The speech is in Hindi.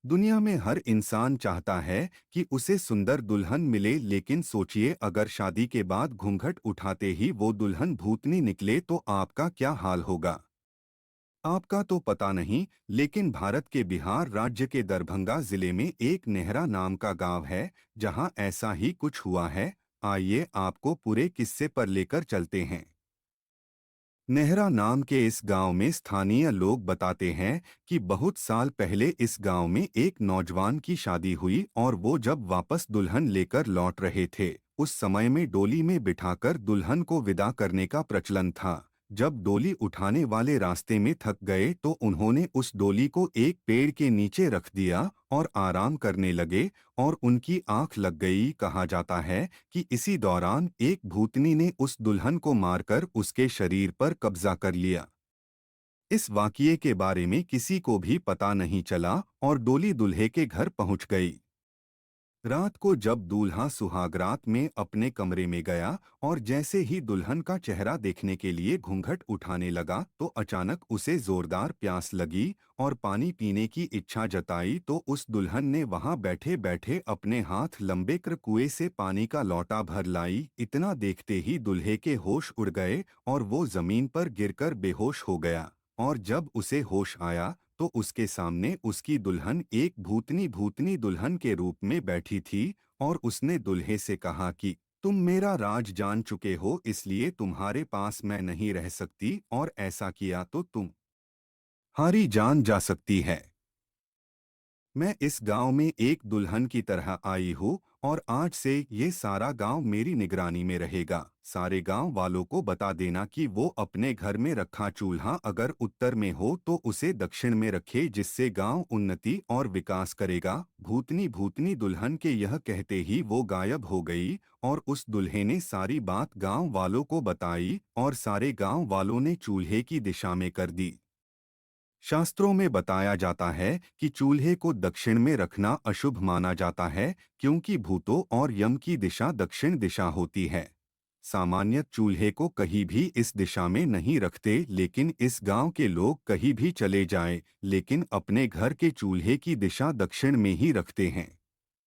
दुनिया में हर इंसान चाहता है कि उसे सुंदर दुल्हन मिले, लेकिन सोचिए अगर शादी के बाद घूंघट उठाते ही वो दुल्हन भूतनी निकले तो आपका क्या हाल होगा। आपका तो पता नहीं, लेकिन भारत के बिहार राज्य के दरभंगा जिले में एक नेहरा नाम का गांव है, जहां ऐसा ही कुछ हुआ है। आइए आपको पूरे किस्से पर लेकर चलते हैं। नेहरा नाम के इस गांव में स्थानीय लोग बताते हैं कि बहुत साल पहले इस गांव में एक नौजवान की शादी हुई और वो जब वापस दुल्हन लेकर लौट रहे थे, उस समय में डोली में बिठाकर दुल्हन को विदा करने का प्रचलन था। जब डोली उठाने वाले रास्ते में थक गए तो उन्होंने उस डोली को एक पेड़ के नीचे रख दिया और आराम करने लगे, और उनकी आंख लग गई। कहा जाता है कि इसी दौरान एक भूतनी ने उस दुल्हन को मारकर उसके शरीर पर कब्जा कर लिया। इस वाकये के बारे में किसी को भी पता नहीं चला और डोली दूल्हे के घर पहुंच गई। रात को जब दूल्हा सुहागरात में अपने कमरे में गया और जैसे ही दुल्हन का चेहरा देखने के लिए घूंघट उठाने लगा तो अचानक उसे जोरदार प्यास लगी और पानी पीने की इच्छा जताई। तो उस दुल्हन ने वहां बैठे बैठे अपने हाथ लंबे कर कुएं से पानी का लोटा भर लाई। इतना देखते ही दूल्हे के होश उड़ गए और वो जमीन पर गिरकर बेहोश हो गया। और जब उसे होश आया तो उसके सामने उसकी दुल्हन एक भूतनी भूतनी दुल्हन के रूप में बैठी थी, और उसने दुल्हे से कहा कि तुम मेरा राज जान चुके हो, इसलिए तुम्हारे पास मैं नहीं रह सकती, और ऐसा किया तो तुम्हारी जान जा सकती है। मैं इस गांव में एक दुल्हन की तरह आई हूँ और आज से ये सारा गांव मेरी निगरानी में रहेगा। सारे गांव वालों को बता देना कि वो अपने घर में रखा चूल्हा अगर उत्तर में हो तो उसे दक्षिण में रखे, जिससे गांव उन्नति और विकास करेगा। भूतनी भूतनी दुल्हन के यह कहते ही वो गायब हो गई और उस दुल्हे ने सारी बात गांव वालों को बताई और सारे गांव वालों ने चूल्हे की दिशा में कर दी। शास्त्रों में बताया जाता है कि चूल्हे को दक्षिण में रखना अशुभ माना जाता है, क्योंकि भूतों और यम की दिशा दक्षिण दिशा होती है। सामान्य चूल्हे को कहीं भी इस दिशा में नहीं रखते, लेकिन इस गांव के लोग कहीं भी चले जाएं, लेकिन अपने घर के चूल्हे की दिशा दक्षिण में ही रखते हैं।